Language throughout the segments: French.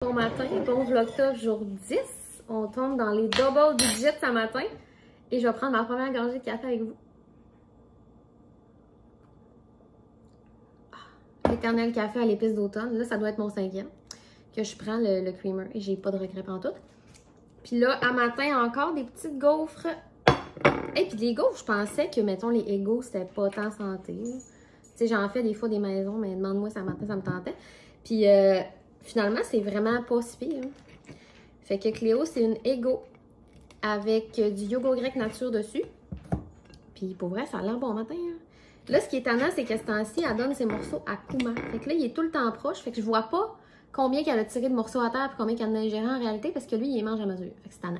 Bon matin, bon vlogtop jour 10. On tombe dans les double digits ce matin. Et je vais prendre ma première gorgée de café avec vous. L'éternel café à l'épice d'automne. Là, ça doit être mon 5e. Que je prends le creamer. Et j'ai pas de regret pantoute. Puis là, à matin, encore des petites gaufres. Et puis les gaufres, je pensais que, mettons, les Eggo, c'était pas tant santé. Tu sais, j'en fais des fois des maisons, mais demande-moi ça matin, ça me tentait. Puis finalement, c'est vraiment pas si pire. Fait que Cléo, c'est une Eggo avec du yogourt grec nature dessus. Puis pour vrai, ça a l'air bon matin. Là, ce qui est étonnant, c'est que ce temps-ci, elle donne ses morceaux à Kuma. Fait que là, il est tout le temps proche. Fait que je vois pas combien qu'elle a tiré de morceaux à terre et combien qu'elle en a ingéré en réalité parce que lui, il les mange à mesure. Fait que c'est étonnant.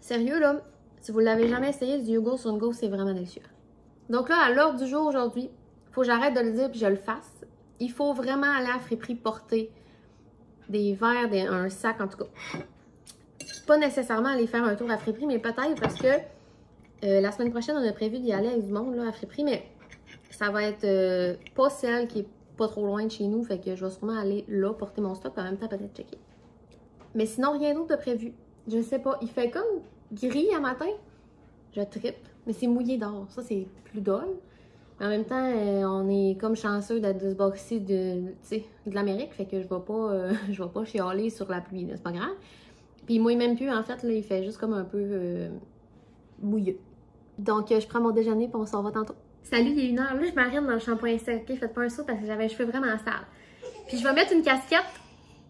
Sérieux, là, si vous l'avez jamais essayé, du yogourt sur une gaufre, c'est vraiment délicieux. Donc là, à l'ordre du jour aujourd'hui, faut que j'arrête de le dire puis je le fasse. Il faut vraiment aller à la friperie porter des verres, un sac en tout cas. Pas nécessairement aller faire un tour à friperie, mais peut-être parce que la semaine prochaine, on a prévu d'y aller avec du monde là, à friperie, mais ça va être pas celle qui est pas trop loin de chez nous, fait que je vais sûrement aller là porter mon stock, en même temps peut-être checker. Mais sinon, rien d'autre de prévu. Je sais pas, il fait comme gris à matin. Je trippe, mais c'est mouillé dehors, ça c'est plus dole. Mais en même temps, on est comme chanceux d'être de ce bord-ci de l'Amérique, fait que je vais pas chialer sur la pluie, c'est pas grave. Puis il mouille même plus, en fait, là, il fait juste comme un peu mouilleux. Donc, je prends mon déjeuner puis on s'en va tantôt. Salut, il est 1h, là, je m'arrête dans le shampoing sec, ok? Faites pas un saut parce que j'avais les cheveux vraiment sales. Puis je vais mettre une casquette,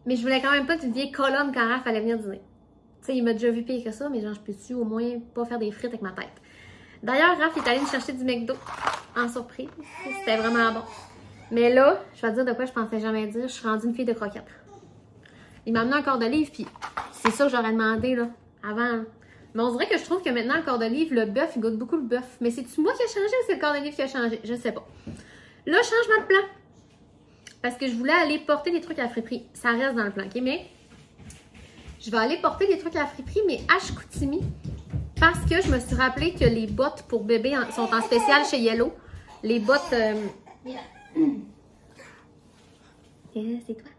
mais je voulais quand même pas que tu vieille colonne quand Raph allait venir dîner. Tu sais, il m'a déjà vu pire que ça, mais genre, je peux-tu au moins pas faire des frites avec ma tête? D'ailleurs, Raph est allé me chercher du McDo en surprise. C'était vraiment bon. Mais là, je vais te dire de quoi je pensais jamais dire. Je suis rendue une fille de croquettes. Il m'a amené un corps d'olive, puis c'est ça que j'aurais demandé là, avant. Mais on dirait que je trouve que maintenant, le corps d'olive, le bœuf, il goûte beaucoup le bœuf. Mais c'est-tu moi qui a changé ou c'est le corps d'olive qui a changé? Je sais pas. Là, changement de plan. Parce que je voulais aller porter des trucs à la friperie. Ça reste dans le plan, ok? Mais je vais aller porter des trucs à la friperie, mais à Chicoutimi. Parce que je me suis rappelé que les bottes pour bébé sont en spécial chez Yellow. Les bottes... c'est quoi?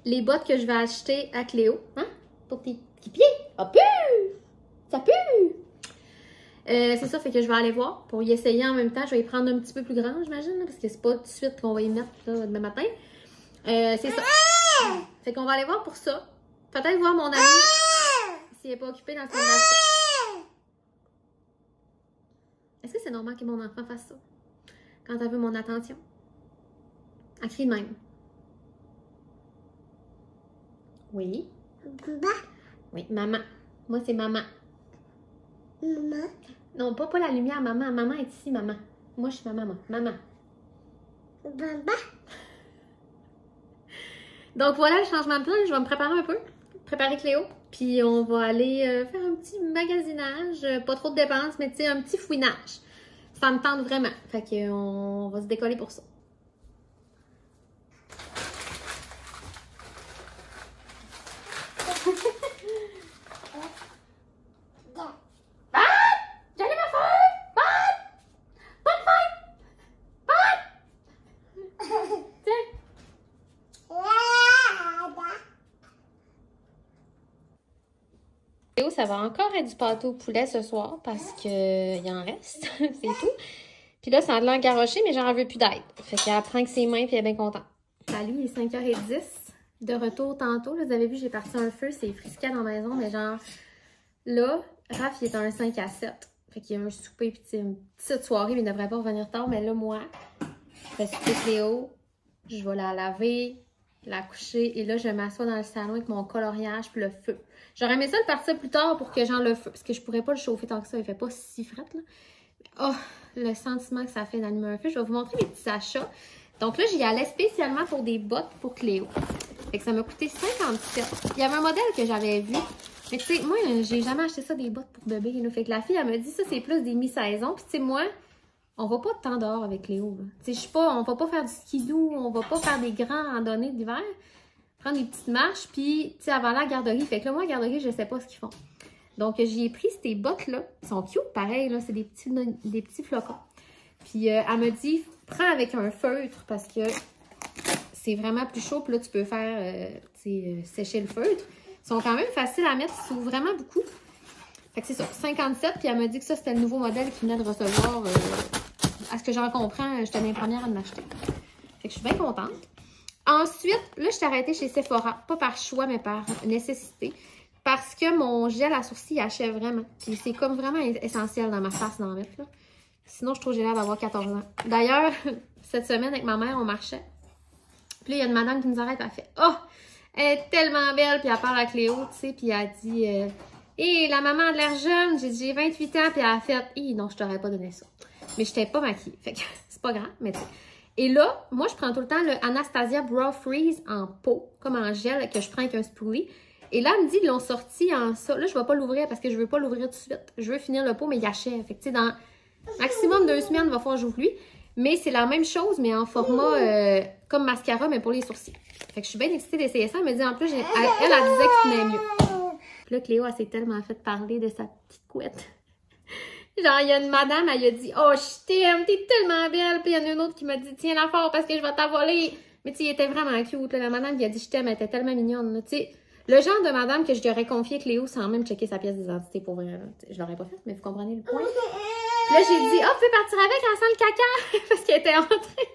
Les bottes que je vais acheter à Cléo. Hein? Pour tes petits pieds. Ah, pue! Ça pue! C'est ça, fait que je vais aller voir pour y essayer en même temps. Je vais y prendre un petit peu plus grand, j'imagine, parce que c'est pas tout de suite qu'on va y mettre là, demain matin. C'est ça. Fait qu'on va aller voir pour ça. Peut-être voir mon ami s'il n'est pas occupé dans le centre d'achat. Est-ce que c'est normal que mon enfant fasse ça? Quand elle veut mon attention? Elle crie de même. Oui. Papa? Oui, maman. Moi, c'est maman. Maman? Non, pas la lumière, maman. Maman est ici, maman. Moi, je suis ma maman. Maman. Papa? Donc, voilà le changement de plan. Je vais me préparer un peu. Préparer Cléo. Puis, on va aller faire un petit magasinage. Pas trop de dépenses, mais tu sais, un petit fouinage. Ça me tente vraiment. Fait qu'on va se décoller pour ça. Ça va encore être du pâté au poulet ce soir parce qu'il en reste, c'est tout. Puis là, ça a de l'air garoché, mais j'en veux plus d'aide. Fait qu'elle prend que ses mains puis elle est bien contente. Salut, il est 5h10. De retour tantôt. Là, vous avez vu, j'ai parti un feu, c'est frisquet dans la maison, mais genre là, Raph, il est à un 5 à 7. Fait qu'il y a un souper puis une petite soirée, mais il ne devrait pas revenir tard. Mais là, moi, je vais souper Cléo, je vais la laver, la coucher, et là, je m'assois dans le salon avec mon coloriage puis le feu. J'aurais aimé ça le partir plus tard pour que j'en le feu, parce que je pourrais pas le chauffer tant que ça, il fait pas si fret, là. Oh, le sentiment que ça fait d'allumer un feu. Je vais vous montrer mes petits achats. Donc là, j'y allais spécialement pour des bottes pour Cléo. Fait que ça m'a coûté 57. Il y avait un modèle que j'avais vu, mais tu sais, moi, j'ai jamais acheté ça des bottes pour bébé, là. Fait que la fille, elle me dit ça, c'est plus des mi-saison. Puis tu sais, moi, on va pas de temps dehors avec Cléo, là. Tu sais, on va pas faire du skidoo, on va pas faire des grands randonnées d'hiver. Prendre des petites marches, puis, tu sais, avant la garderie. Fait que là, moi, la garderie, je sais pas ce qu'ils font. Donc, j'y ai pris ces bottes-là. Ils sont cute, pareil, là. C'est des petits flocons. Puis, elle me dit, prends avec un feutre, parce que c'est vraiment plus chaud. Puis là, tu peux faire sécher le feutre. Ils sont quand même faciles à mettre. Ils s'ouvrent vraiment beaucoup. Fait que c'est ça, 57. Puis elle m'a dit que ça, c'était le nouveau modèle qu'il venait de recevoir. À ce que j'en comprends, j'étais les premières à m'acheter. Fait que je suis bien contente. Ensuite, là, je suis arrêtée chez Sephora. Pas par choix, mais par nécessité. Parce que mon gel à sourcils achève vraiment. Puis c'est comme vraiment essentiel dans ma face d'en mettre, là. Sinon, je trouve que j'ai l'air d'avoir 14 ans. D'ailleurs, cette semaine, avec ma mère, on marchait. Puis là, il y a une madame qui nous arrête, elle fait « Oh, elle est tellement belle! » Puis elle parle à Cléo, tu sais, puis elle dit « Hé, la maman a de l'air jeune! » J'ai dit « J'ai 28 ans! » Puis elle a fait « Hé, non, je t'aurais pas donné ça. » Mais je t'ai pas maquillée. Fait que c'est pas grave, mais tu sais. Et là, moi, je prends tout le temps le Anastasia Brow Freeze en pot, comme en gel, que je prends avec un spoolie. Et là, elle me dit qu'ils l'ont sorti en ça. Là, je vais pas l'ouvrir parce que je veux pas l'ouvrir tout de suite. Je veux finir le pot, mais il achève. Fait que tu sais, dans maximum 2 semaines, il va falloir que j'ouvre lui. Mais c'est la même chose, mais en format comme mascara, mais pour les sourcils. Fait que je suis bien excitée d'essayer ça. Elle me dit en plus, elle disait qu'il tenait mieux. Puis là, Cléo, elle s'est tellement fait parler de sa petite couette. Genre, il y a une madame, elle a dit « Oh, je t'aime, t'es tellement belle! » Puis il y en a une autre qui m'a dit « Tiens-la fort parce que je vais t'avoler! » Mais tu sais, il était vraiment cute. Là. La madame qui a dit « Je t'aime », elle était tellement mignonne. Tu sais, le genre de madame que je lui aurais confié Cléo sans même checker sa pièce d'identité pour vrai. Là. Je l'aurais pas fait, mais vous comprenez le point. Puis là, j'ai dit « Oh, tu peux partir avec, elle sent le caca! » Parce qu'elle était entrée.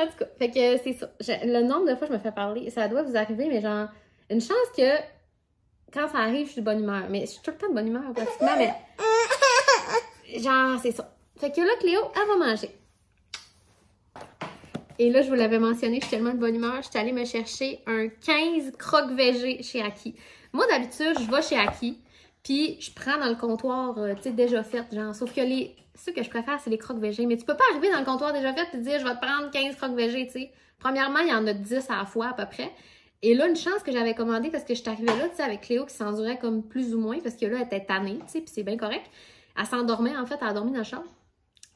En tout cas, fait que c'est ça. Le nombre de fois que je me fais parler, ça doit vous arriver, mais genre, une chance que quand ça arrive, je suis de bonne humeur. Mais je suis tout le temps de bonne humeur, pratiquement, mais genre, c'est ça. Fait que là, Cléo, elle va manger. Et là, je vous l'avais mentionné, je suis tellement de bonne humeur, je suis allée me chercher un 15 croque-végé chez Aki. Moi, d'habitude, je vais chez Aki, puis je prends dans le comptoir, tu sais, déjà fait, genre, sauf que ceux que je préfère, c'est les croque-végés. Mais tu peux pas arriver dans le comptoir déjà fait et te dire, je vais te prendre 15 croque-végés, tu sais. Premièrement, il y en a 10 à la fois, à peu près. Et là, une chance que j'avais commandé parce que je suis arrivée là, tu sais, avec Cléo qui s'endurait comme plus ou moins, parce que là, elle était tannée, tu sais, puis c'est bien correct. Elle s'endormait, en fait, elle a dormi dans le chambre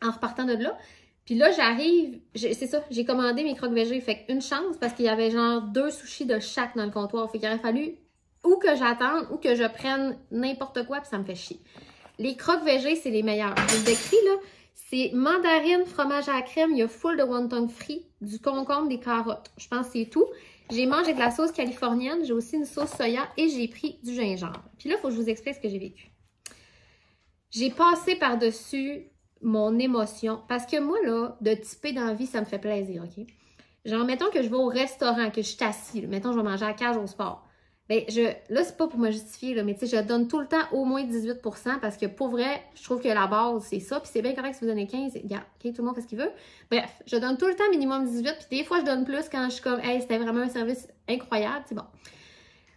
en repartant de là. Puis là, j'arrive, c'est ça, j'ai commandé mes croque-végés. Fait qu'une chance parce qu'il y avait genre 2 sushis de chaque dans le comptoir. Fait qu'il aurait fallu ou que j'attende ou que je prenne n'importe quoi, puis ça me fait chier. Les croque-végés, c'est les meilleurs. Je vous le décris, là. C'est mandarine, fromage à la crème, il y a full de wonton frit, du concombre, des carottes. Je pense que c'est tout. J'ai mangé de la sauce californienne, j'ai aussi une sauce soya et j'ai pris du gingembre. Puis là, il faut que je vous explique ce que j'ai vécu. J'ai passé par-dessus mon émotion. Parce que moi, là, de typer dans la vie, ça me fait plaisir, OK? Genre, mettons que je vais au restaurant, que je suis assis, là, mettons, je vais manger à la cage au sport. Bien, là, c'est pas pour me justifier, là, mais tu sais, je donne tout le temps au moins 18 % parce que pour vrai, je trouve que la base, c'est ça. Puis c'est bien correct si vous donnez 15. Regarde, OK, tout le monde fait ce qu'il veut. Bref, je donne tout le temps minimum 18. Puis des fois, je donne plus quand je suis comme, hey, c'était vraiment un service incroyable. C'est bon.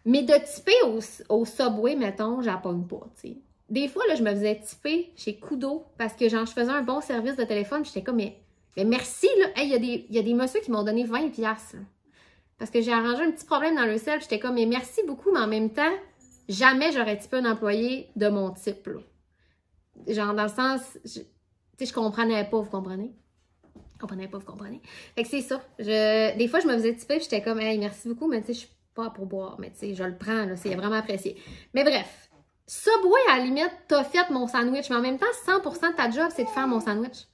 Mais de typer au Subway, mettons, j'appogne pas, tu sais. Des fois, là, je me faisais typer chez Kudo parce que, genre, je faisais un bon service de téléphone. J'étais comme, mais merci, là. Hey, il y a des messieurs qui m'ont donné 20$, là. Parce que j'ai arrangé un petit problème dans le sel. J'étais comme, mais merci beaucoup, mais en même temps, jamais j'aurais typé un employé de mon type, là. Genre, dans le sens, tu sais, je comprenais pas, vous comprenez? Je comprenais pas, vous comprenez? Fait que c'est ça. Des fois, je me faisais typer, j'étais comme, hey, merci beaucoup, mais tu sais, je suis pas pour boire. Mais tu sais, je le prends, là, c'est vraiment apprécié. Mais bref. Subway, à la limite, t'as fait mon sandwich, mais en même temps, 100% de ta job, c'est de faire mon sandwich.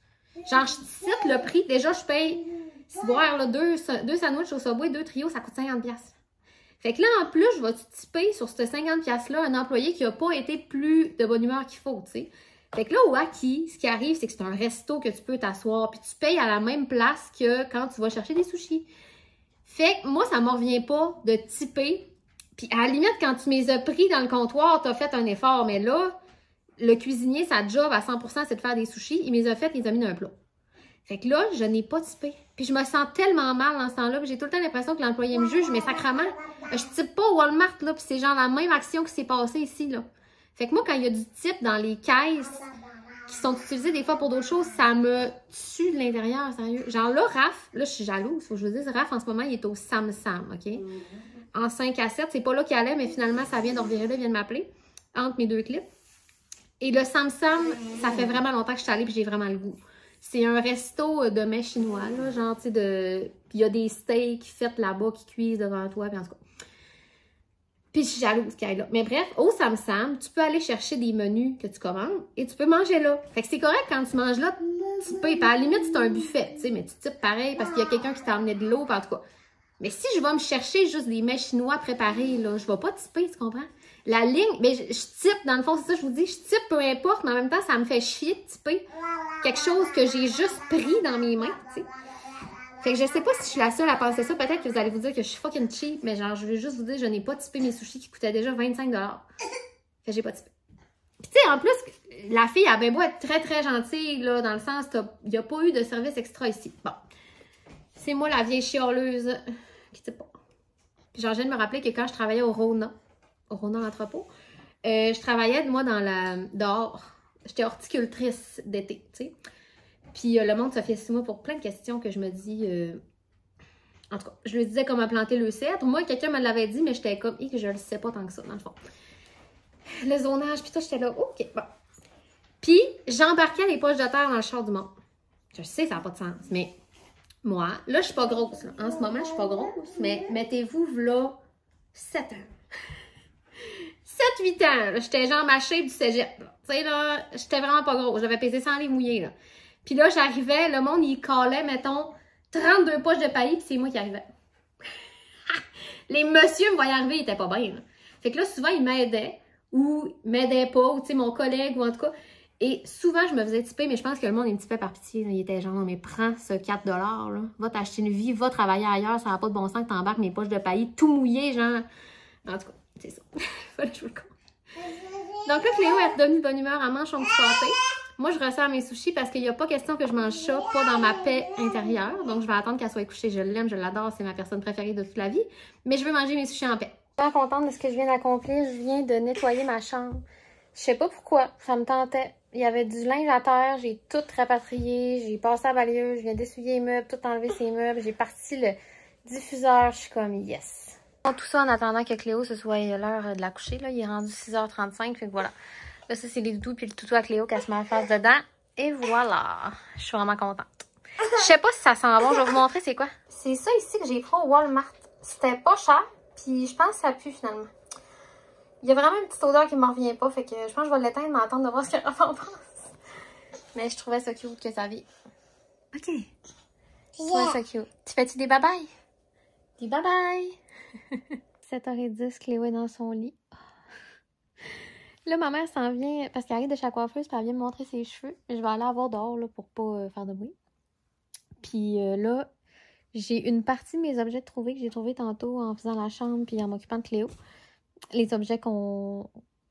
Genre, je cite le prix. Déjà, je paye, si boire, là, deux sandwichs au Subway, 2 trios, ça coûte 50$. Fait que là, en plus, je vais typer sur ce 50$-là un employé qui n'a pas été plus de bonne humeur qu'il faut, tu sais. Fait que là, au Aki, ce qui arrive, c'est que c'est un resto que tu peux t'asseoir, puis tu payes à la même place que quand tu vas chercher des sushis. Fait que moi, ça ne me revient pas de typer. Puis à la limite, quand tu les as pris dans le comptoir, tu as fait un effort. Mais là, le cuisinier, sa job à 100%, c'est de faire des sushis. Il me les a fait, il les a mis dans un plat. Fait que là, je n'ai pas typé. Puis je me sens tellement mal dans ce temps-là. J'ai tout le temps l'impression que l'employé me juge, mais sacrément, je type pas au Walmart, là. Puis c'est genre la même action qui s'est passée ici, là. Fait que moi, quand il y a du type dans les caisses qui sont utilisées des fois pour d'autres choses, ça me tue de l'intérieur, sérieux. Genre là, Raph, là, je suis jalouse. Faut que je vous dise, Raph, en ce moment, il est au Sam Sam, OK? En 5 à 7. C'est pas là qu'il allait, mais finalement, ça vient de revirer là, il vient de m'appeler entre mes 2 clips. Et le Sam Sam, ça fait vraiment longtemps que je suis allée et j'ai vraiment le goût. C'est un resto de mets chinois, là, genre, tu sais, puis il y a des steaks faits là-bas qui cuisent devant toi, puis en tout cas. Puis je suis jalouse qu'il aille là. Mais bref, au Sam Sam, tu peux aller chercher des menus que tu commandes et tu peux manger là. Fait que c'est correct quand tu manges là, tu payes. À la limite, c'est un buffet, tu sais, mais tu types pareil parce qu'il y a quelqu'un qui t'a amené de l'eau, en tout cas. Mais si je vais me chercher juste des mets chinois préparés, là, je vais pas typer, tu comprends? La ligne, mais je type, dans le fond, c'est ça, je vous dis, je type peu importe, mais en même temps, ça me fait chier de typer quelque chose que j'ai juste pris dans mes mains, tu sais. Fait que je sais pas si je suis la seule à penser ça. Peut-être que vous allez vous dire que je suis fucking cheap, mais genre, je veux juste vous dire, je n'ai pas typé mes sushis qui coûtaient déjà 25 $. Fait que j'ai pas typé. Puis tu sais, en plus, la fille a bien beau être très, très gentille, là, dans le sens, il n'y a pas eu de service extra ici. Bon. C'est moi la vieille chialeuse qui type pas. Puis genre, je viens de me rappeler que quand je travaillais au Rona l'entrepôt, je travaillais, moi, dehors. J'étais horticultrice d'été, tu sais. Puis le monde se fait sur moi pour plein de questions que je me dis... En tout cas, je lui disais comment planter le cèdre. Moi, quelqu'un me l'avait dit, mais j'étais comme... que je le sais pas tant que ça, dans le fond. Le zonage, puis tout, j'étais là, OK, bon. Puis, j'embarquais les poches de terre dans le char du monde. Je sais, ça n'a pas de sens, mais moi, là, je suis pas grosse. Là. En ce moment, je suis pas grosse, mais mettez-vous, là, 7 ans. 7-8 ans, j'étais genre ma shape du cégep. Tu sais, là, j'étais vraiment pas grosse. J'avais pesé 100 livres mouillés, là. Puis là, j'arrivais, le monde, il calait, mettons, 32 poches de paillis, puis c'est moi qui arrivais. Les messieurs me voyaient arriver, ils étaient pas bien. Là. Fait que là, souvent, ils m'aidaient, ou m'aidaient pas, ou tu sais, mon collègue, ou en tout cas. Et souvent, je me faisais tiper, mais je pense que le monde, il me tipait par pitié. Là. Il était genre, non, mais prends ce 4 $, là. Va t'acheter une vie, va travailler ailleurs, ça n'a pas de bon sens que t'embarques mes poches de paillis, tout mouillé, genre. En tout cas, c'est ça. Fallait que je vous le compte. Donc là, Cléo est redevenue de bonne humeur, elle mange son petit pâté. Moi, je resserre mes sushis parce qu'il n'y a pas question que je mange ça, pas dans ma paix intérieure. Donc, je vais attendre qu'elle soit couchée. Je l'aime, je l'adore, c'est ma personne préférée de toute la vie. Mais je veux manger mes sushis en paix. Je suis contente de ce que je viens d'accomplir. Je viens de nettoyer ma chambre. Je sais pas pourquoi, ça me tentait. Il y avait du linge à terre, j'ai tout rapatrié, j'ai passé à la balayeuse, je viens d'essuyer les meubles, tout enlever ses meubles. J'ai parti le diffuseur, je suis comme yes. Tout ça en attendant que Cléo, ce soit l'heure de la coucher. Là. Il est rendu 6h35, fait que voilà. Là, ça, c'est les doudous puis le toutou à Cléo qu'elle se met en face dedans. Et voilà. Je suis vraiment contente. Je sais pas si ça sent bon. Je vais vous montrer c'est quoi. C'est ça ici que j'ai pris au Walmart. C'était pas cher. Puis je pense que ça pue finalement. Il y a vraiment une petite odeur qui me revient pas. Fait que je pense que je vais l'éteindre, mais attendre de voir ce qu'elle en pense. Mais je trouvais ça cute que ça vie. OK. Je trouvais ça cute. Tu fais-tu des bye-bye? Des bye-bye! 7h10, Cléo est dans son lit. Là, ma mère s'en vient, parce qu'elle arrive de chez la coiffeuse, puis elle vient me montrer ses cheveux. Je vais aller la voir dehors, là, pour pas faire de bruit. Puis là, j'ai une partie de mes objets trouvés que j'ai trouvés tantôt en faisant la chambre, puis en m'occupant de Cléo. Les objets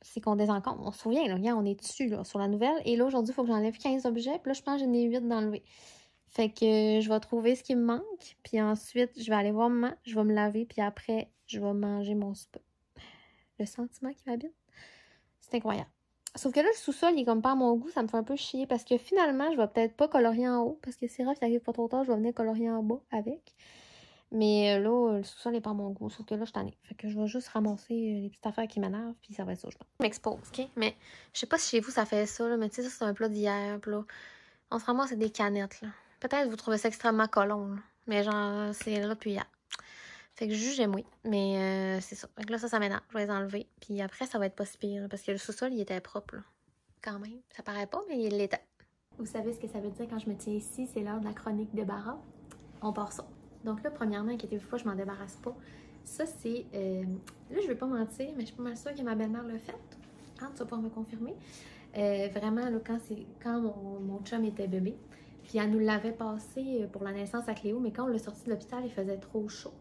c'est qu'on désencombre. On se souvient, là, regarde, on est dessus, là, sur la nouvelle. Et là, aujourd'hui, il faut que j'enlève 15 objets. Puis là, je pense que j'en ai 8 d'enlever. Fait que je vais trouver ce qui me manque. Puis ensuite, je vais aller voir maman. Je vais me laver. Puis après, je vais manger mon souper. Le sentiment qui m'habite. C'est incroyable. Sauf que là, le sous-sol, il est comme pas à mon goût. Ça me fait un peu chier parce que finalement, je vais peut-être pas colorier en haut. Parce que c'est rare, si ça arrive pas trop tard, je vais venir colorier en bas avec. Mais là, le sous-sol n'est pas à mon goût. Sauf que là, je t'en ai. Fait que je vais juste ramasser les petites affaires qui m'énervent. Puis ça va être ça, je pense. Je m'expose, OK? Mais je sais pas si chez vous, ça fait ça. Là, mais tu sais, ça, c'est un plat d'hier. Puis là, on se ramasse avec des canettes. Là. Peut-être vous trouvez ça extrêmement colon. Là. Mais genre, c'est là depuis hier. Fait que je juge, oui. Mais c'est ça. Fait que là, ça m'énerve. Je vais les enlever. Puis après, ça va être pas si pire. Là, parce que le sous-sol, il était propre. Là. Quand même. Ça paraît pas, mais il l'était. Vous savez ce que ça veut dire quand je me tiens ici? C'est l'heure de la chronique débarras. On part ça. Donc là, premièrement, inquiétez-vous pas, je m'en débarrasse pas. Ça, c'est... là, je vais pas mentir, mais je suis pas mal sûre que ma belle-mère l'a fait. Ah, tu vas pas me confirmer. Vraiment, là, quand mon chum était bébé, puis elle nous l'avait passé pour la naissance à Cléo, mais quand on l'a sorti de l'hôpital, il faisait trop chaud.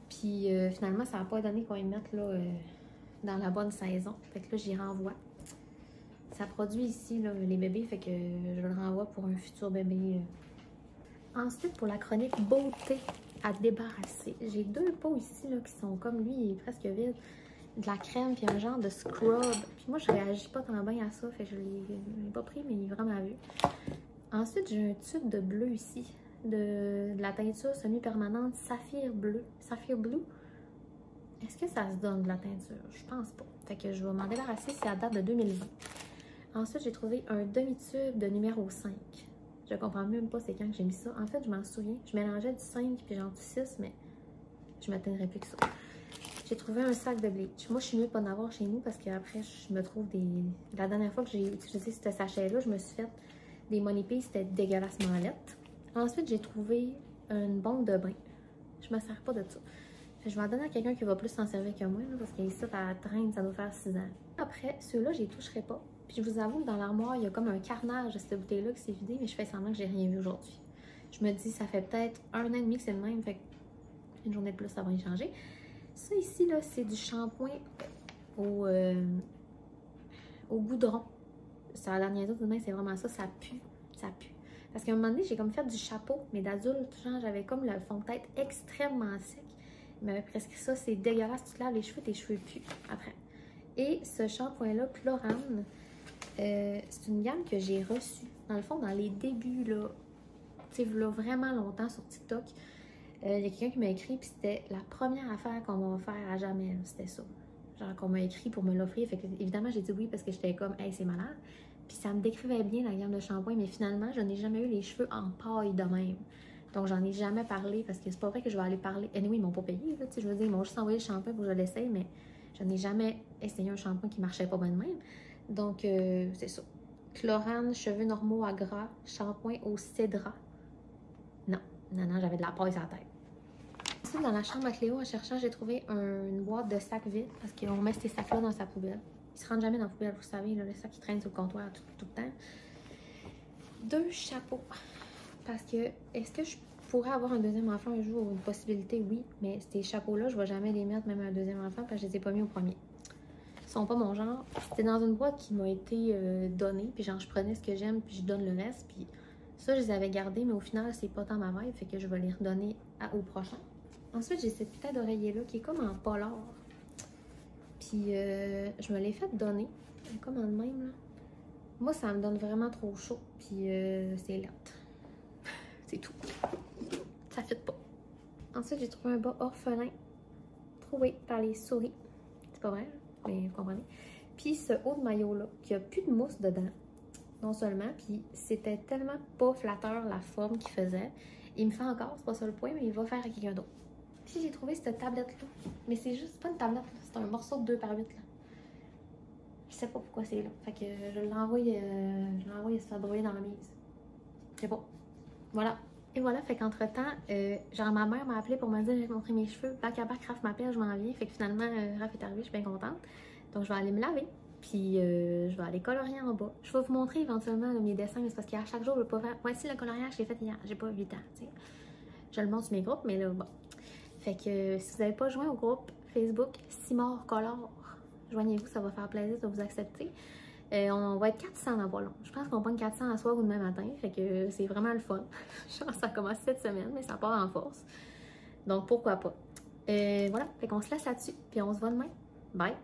Puis finalement, ça n'a pas donné qu'on y mette là, dans la bonne saison. Fait que là, j'y renvoie. Ça produit ici, là, les bébés, fait que je le renvoie pour un futur bébé. Ensuite, pour la chronique beauté à débarrasser, j'ai 2 pots ici là, qui sont comme lui, il est presque vide. De la crème, puis un genre de scrub. Puis moi, je réagis pas tant bien à ça, fait que je l'ai pas pris, mais il est vraiment vu. Ensuite, j'ai un tube de bleu ici, de la teinture semi-permanente Saphir Bleu. Saphir Blue. Est-ce que ça se donne de la teinture? Je pense pas. Fait que je vais m'en débarrasser, c'est à date de 2020. Ensuite, j'ai trouvé un demi-tube de numéro 5. Je comprends même pas c'est quand que j'ai mis ça. En fait, je m'en souviens. Je mélangeais du 5 puis genre du 6, mais je m'atteindrai plus que ça. J'ai trouvé un sac de bleach. Moi, je suis mieux de pas en avoir chez nous parce qu'après, je me trouve des... La dernière fois que j'ai utilisé ce sachet-là, je me suis fait des Money Pea, c'était dégueulassement lettre. Ensuite, j'ai trouvé une bombe de bain. Je me sers pas de ça. Je vais en donner à quelqu'un qui va plus s'en servir que moi, là, parce qu'ici, à traîne, ça doit faire 6 ans. Après, ceux-là, je les toucherai pas. Puis je vous avoue que dans l'armoire, il y a comme un carnage de cette bouteille-là qui s'est vidée, mais je fais semblant que j'ai rien vu aujourd'hui. Je me dis, ça fait peut-être 1 an et demi que c'est le même, fait une journée de plus, ça va y changer. Ça ici, là, c'est du shampoing au goudron. Ça a la niaiseuse de main, c'est vraiment ça, ça pue. Ça pue. Parce qu'à un moment donné, j'ai comme fait du chapeau, mais d'adulte, genre, j'avais comme le fond de tête extrêmement sec. Il m'avait prescrit ça, c'est dégueulasse, tu te laves les cheveux, tes cheveux puent après. Et ce shampoing-là, Chlorane, c'est une gamme que j'ai reçue. Dans le fond, dans les débuts, là, tu sais, là, vraiment longtemps sur TikTok, il y a quelqu'un qui m'a écrit, puis c'était la première affaire qu'on m'a offert à jamais, c'était ça. Genre qu'on m'a écrit pour me l'offrir. Fait que, évidemment, j'ai dit oui parce que j'étais comme, hey, c'est malade. Puis ça me décrivait bien la gamme de shampoing, mais finalement, je n'ai jamais eu les cheveux en paille de même. Donc, j'en ai jamais parlé parce que c'est pas vrai que je vais aller parler. Anyway, ils m'ont pas payé, là, tu sais, je veux dire, ils m'ont juste envoyé le shampoing pour que je l'essaye, mais je n'ai jamais essayé un shampoing qui marchait pas bien de même. Donc, c'est ça. Chlorane, cheveux normaux à gras, shampoing au cédra. Non, j'avais de la paille sur la tête. Ensuite, dans la chambre à Cléo, en cherchant, j'ai trouvé une boîte de sacs vides parce qu'on met ces sacs-là dans sa poubelle. Ils se rendent jamais dans la poubelle, vous savez, là, le sac qui traîne sur le comptoir tout le temps. 2 chapeaux. Parce que, est-ce que je pourrais avoir un deuxième enfant un jour? Une possibilité, oui. Mais ces chapeaux-là, je ne vais jamais les mettre, même à un deuxième enfant, parce que je ne les ai pas mis au premier. Ils sont pas mon genre. C'était dans une boîte qui m'a été donnée, puis genre, je prenais ce que j'aime, puis je donne le reste. Puis ça, je les avais gardés, mais au final, c'est pas tant ma vibe, fait que je vais les redonner au prochain. Ensuite, j'ai cette petite d'oreiller-là qui est comme en polar. Puis, je me l'ai fait donner. Comme en de même, là. Moi, ça me donne vraiment trop chaud. Puis, c'est lettre. C'est tout. Ça fit pas. Ensuite, j'ai trouvé un bas orphelin. Trouvé par les souris. C'est pas vrai, mais vous comprenez. Puis, ce haut de maillot-là, qui a plus de mousse dedans. Non seulement, puis c'était tellement pas flatteur la forme qu'il faisait. Il me fait encore, c'est pas ça le point, mais il va faire à quelqu'un d'autre. Puis j'ai trouvé cette tablette-là. Mais c'est juste pas une tablette, c'est un morceau de 2x8 là. Je sais pas pourquoi c'est là. Fait que je l'envoie se faire broyer dans la mise. C'est bon. Voilà. Et voilà, fait qu'entre-temps, genre ma mère m'a appelé pour me dire j'ai montré mes cheveux. Back à back, Raph m'appelle, je m'en viens. Fait que finalement, Raph est arrivé, je suis bien contente. Donc je vais aller me laver. Puis je vais aller colorier en bas. Je vais vous montrer éventuellement là, mes dessins, mais c'est parce qu'à chaque jour, je ne peux pas faire. Voici le coloriage que j'ai fait hier. J'ai pas 8 ans, tu sais. Je le montre sur mes groupes, mais là, bon. Fait que si vous n'avez pas joint au groupe Facebook Simor Color, joignez-vous, ça va faire plaisir de vous accepter. On va être 400 dans pas long. Je pense qu'on pogne 400 à soir ou demain matin. Fait que c'est vraiment le fun. Je pense que ça commence cette semaine, mais ça part en force. Donc pourquoi pas. Voilà, fait qu'on se laisse là-dessus. Puis on se voit demain. Bye!